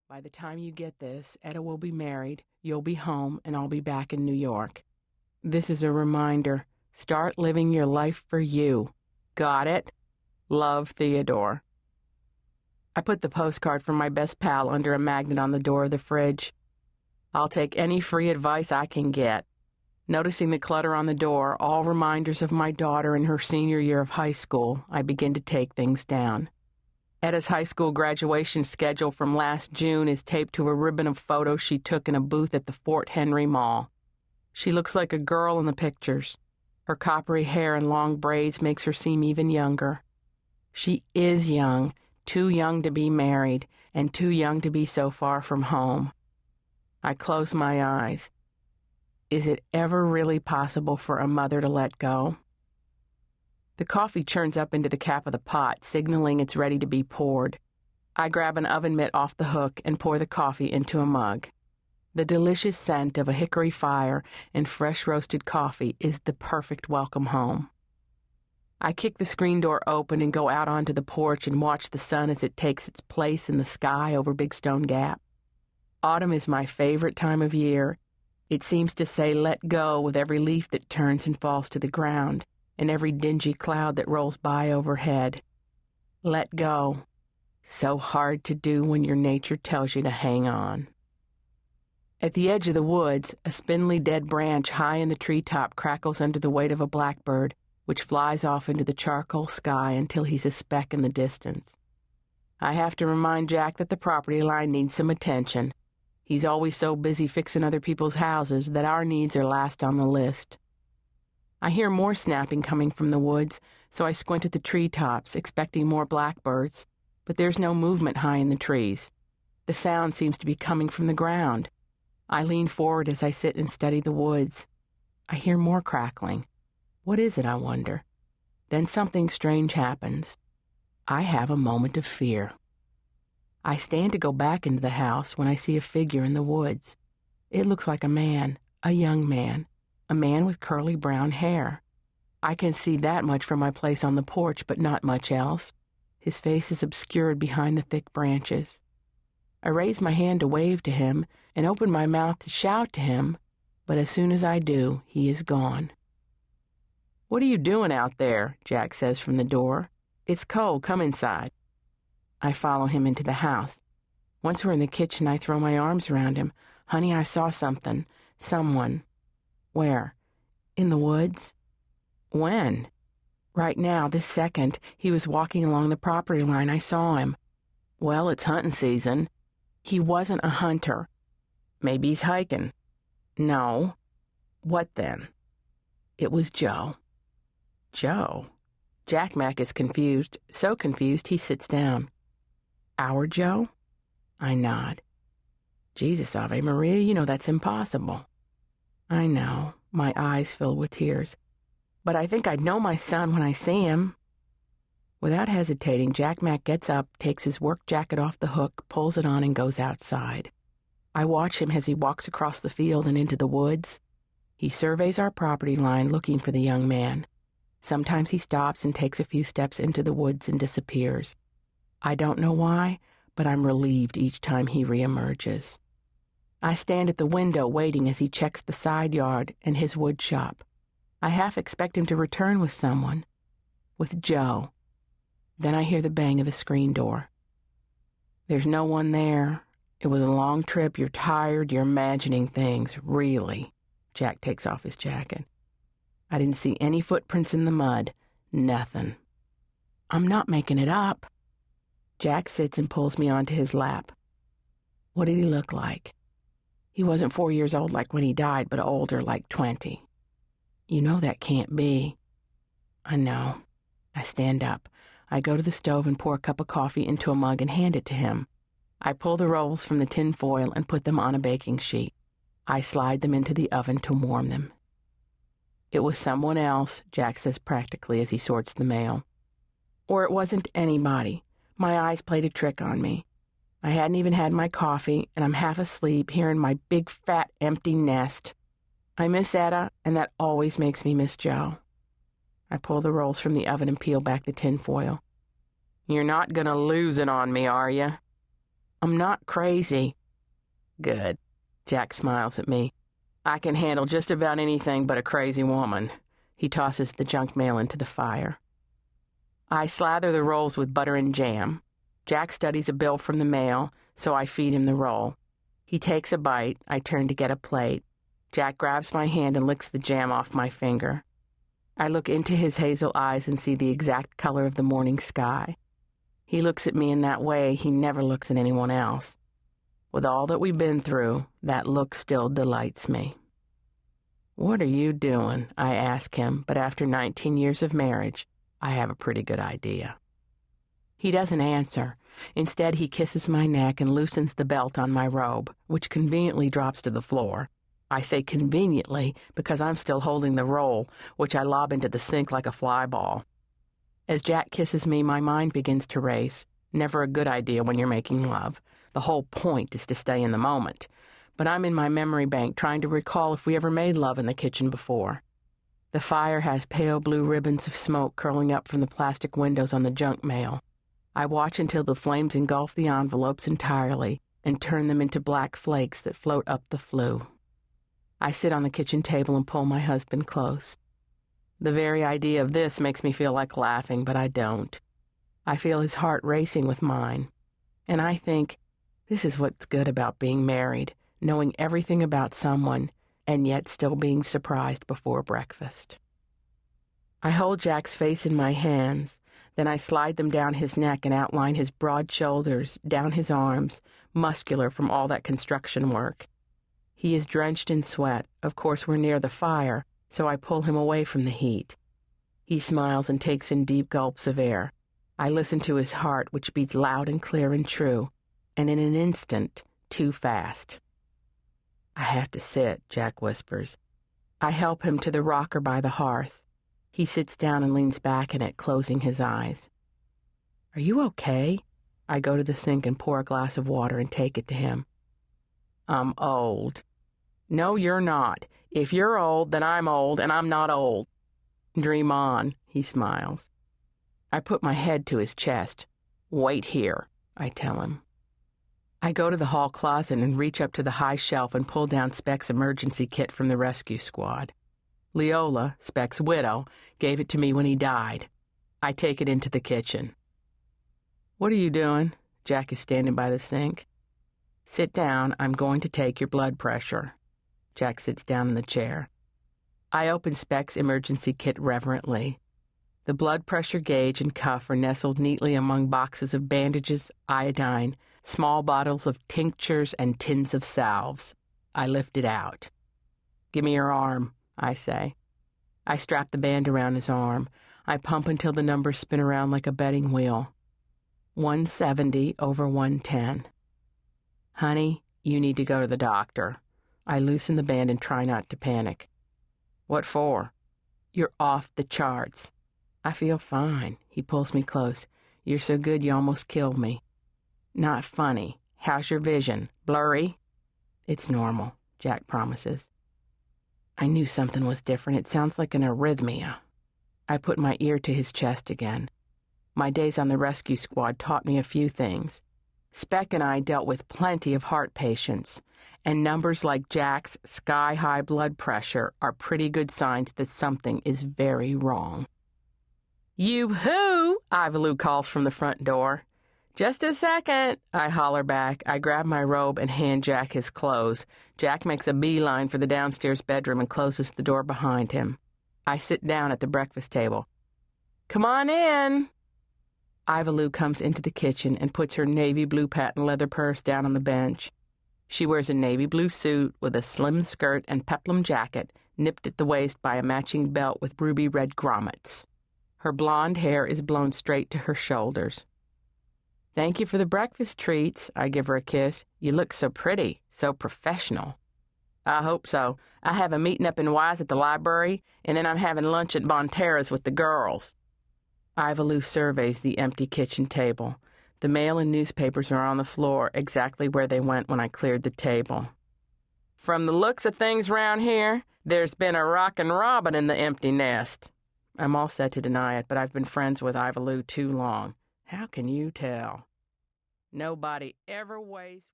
By the time you get this, Etta will be married, you'll be home, and I'll be back in New York. This is a reminder. Start living your life for you. Got it? Love, Theodore. I put the postcard from my best pal under a magnet on the door of the fridge. I'll take any free advice I can get. Noticing the clutter on the door, all reminders of my daughter in her senior year of high school, I begin to take things down. Etta's high school graduation schedule from last June is taped to a ribbon of photos she took in a booth at the Fort Henry Mall. She looks like a girl in the pictures. Her coppery hair and long braids makes her seem even younger. She is young, too young to be married, and too young to be so far from home. I close my eyes. Is it ever really possible for a mother to let go? The coffee churns up into the cap of the pot, signaling it's ready to be poured. I grab an oven mitt off the hook and pour the coffee into a mug. The delicious scent of a hickory fire and fresh roasted coffee is the perfect welcome home. I kick the screen door open and go out onto the porch and watch the sun as it takes its place in the sky over Big Stone Gap. Autumn is my favorite time of year. It seems to say let go with every leaf that turns and falls to the ground, and every dingy cloud that rolls by overhead. Let go. So hard to do when your nature tells you to hang on. At the edge of the woods, a spindly dead branch high in the treetop crackles under the weight of a blackbird, which flies off into the charcoal sky until he's a speck in the distance. I have to remind Jack that the property line needs some attention. He's always so busy fixing other people's houses that our needs are last on the list. I hear more snapping coming from the woods, so I squint at the treetops, expecting more blackbirds, but there's no movement high in the trees. The sound seems to be coming from the ground. I lean forward as I sit and study the woods. I hear more crackling. What is it, I wonder? Then something strange happens. I have a moment of fear. I stand to go back into the house when I see a figure in the woods. It looks like a man, a young man. A man with curly brown hair. I can see that much from my place on the porch, but not much else. His face is obscured behind the thick branches. I raise my hand to wave to him and open my mouth to shout to him, but as soon as I do, he is gone. "What are you doing out there?" Jack says from the door. "It's cold. Come inside." I follow him into the house. Once we're in the kitchen, I throw my arms around him. "Honey, I saw something. Someone." "Where?" "In the woods." "When?" "Right now, this second. He was walking along the property line. I saw him." "Well, it's hunting season." "He wasn't a hunter." "Maybe he's hiking." "No." "What then?" "It was Joe." "Joe?" Jack Mac is confused, so confused he sits down. "Our Joe?" I nod. "Jesus, Ave Maria, you know that's impossible." I know. My eyes fill with tears. "But I think I'd know my son when I see him." Without hesitating, Jack Mac gets up, takes his work jacket off the hook, pulls it on, and goes outside. I watch him as he walks across the field and into the woods. He surveys our property line, looking for the young man. Sometimes he stops and takes a few steps into the woods and disappears. I don't know why, but I'm relieved each time he reemerges. I stand at the window waiting as he checks the side yard and his wood shop. I half expect him to return with someone. With Joe. Then I hear the bang of the screen door. There's no one there. It was a long trip. You're tired. You're imagining things. Really. Jack takes off his jacket. I didn't see any footprints in the mud. Nothing. I'm not making it up. Jack sits and pulls me onto his lap. What did he look like? He wasn't 4 years old like when he died, but older, like 20. You know that can't be. I know. I stand up. I go to the stove and pour a cup of coffee into a mug and hand it to him. I pull the rolls from the tin foil and put them on a baking sheet. I slide them into the oven to warm them. It was someone else, Jack says practically as he sorts the mail. Or it wasn't anybody. My eyes played a trick on me. I hadn't even had my coffee, and I'm half asleep here in my big, fat, empty nest. I miss Etta, and that always makes me miss Joe. I pull the rolls from the oven and peel back the tin foil. You're not going to lose it on me, are you? I'm not crazy. Good. Jack smiles at me. I can handle just about anything but a crazy woman. He tosses the junk mail into the fire. I slather the rolls with butter and jam. Jack studies a bill from the mail, so I feed him the roll. He takes a bite. I turn to get a plate. Jack grabs my hand and licks the jam off my finger. I look into his hazel eyes and see the exact color of the morning sky. He looks at me in that way he never looks at anyone else. With all that we've been through, that look still delights me. What are you doing? I ask him, but after 19 years of marriage, I have a pretty good idea. He doesn't answer. Instead, he kisses my neck and loosens the belt on my robe, which conveniently drops to the floor. I say conveniently because I'm still holding the roll, which I lob into the sink like a fly ball. As Jack kisses me, my mind begins to race. Never a good idea when you're making love. The whole point is to stay in the moment. But I'm in my memory bank trying to recall if we ever made love in the kitchen before. The fire has pale blue ribbons of smoke curling up from the plastic windows on the junk mail. I watch until the flames engulf the envelopes entirely and turn them into black flakes that float up the flue. I sit on the kitchen table and pull my husband close. The very idea of this makes me feel like laughing, but I don't. I feel his heart racing with mine. And I think, this is what's good about being married, knowing everything about someone and yet still being surprised before breakfast. I hold Jack's face in my hands, then I slide them down his neck and outline his broad shoulders, down his arms, muscular from all that construction work. He is drenched in sweat. Of course, we're near the fire, so I pull him away from the heat. He smiles and takes in deep gulps of air. I listen to his heart, which beats loud and clear and true, and in an instant, too fast. I have to sit, Jack whispers. I help him to the rocker by the hearth. He sits down and leans back in it, closing his eyes. Are you okay? I go to the sink and pour a glass of water and take it to him. I'm old. No, you're not. If you're old, then I'm old, and I'm not old. Dream on, he smiles. I put my head to his chest. Wait here, I tell him. I go to the hall closet and reach up to the high shelf and pull down Speck's emergency kit from the rescue squad. Leola, Speck's widow, gave it to me when he died. I take it into the kitchen. What are you doing? Jack is standing by the sink. Sit down. I'm going to take your blood pressure. Jack sits down in the chair. I open Speck's emergency kit reverently. The blood pressure gauge and cuff are nestled neatly among boxes of bandages, iodine, small bottles of tinctures, and tins of salves. I lift it out. Give me your arm, I say. I strap the band around his arm. I pump until the numbers spin around like a betting wheel. 170 over 110. Honey, you need to go to the doctor. I loosen the band and try not to panic. What for? You're off the charts. I feel fine. He pulls me close. You're so good you almost killed me. Not funny. How's your vision? Blurry? It's normal, Jack promises. I knew something was different. It sounds like an arrhythmia. I put my ear to his chest again. My days on the rescue squad taught me a few things. Speck and I dealt with plenty of heart patients, and numbers like Jack's sky-high blood pressure are pretty good signs that something is very wrong. You who? Ivalu calls from the front door. Just a second, I holler back. I grab my robe and hand Jack his clothes. Jack makes a beeline for the downstairs bedroom and closes the door behind him. I sit down at the breakfast table. Come on in. Ivalu comes into the kitchen and puts her navy blue patent leather purse down on the bench. She wears a navy blue suit with a slim skirt and peplum jacket, nipped at the waist by a matching belt with ruby red grommets. Her blonde hair is blown straight to her shoulders. Thank you for the breakfast treats. I give her a kiss. You look so pretty, so professional. I hope so. I have a meeting up in Wise at the library, and then I'm having lunch at Bonterra's with the girls. Ivalu surveys the empty kitchen table. The mail and newspapers are on the floor, exactly where they went when I cleared the table. From the looks of things round here, there's been a rockin' robin in the empty nest. I'm all set to deny it, but I've been friends with Ivalu too long. How can you tell? Nobody ever wastes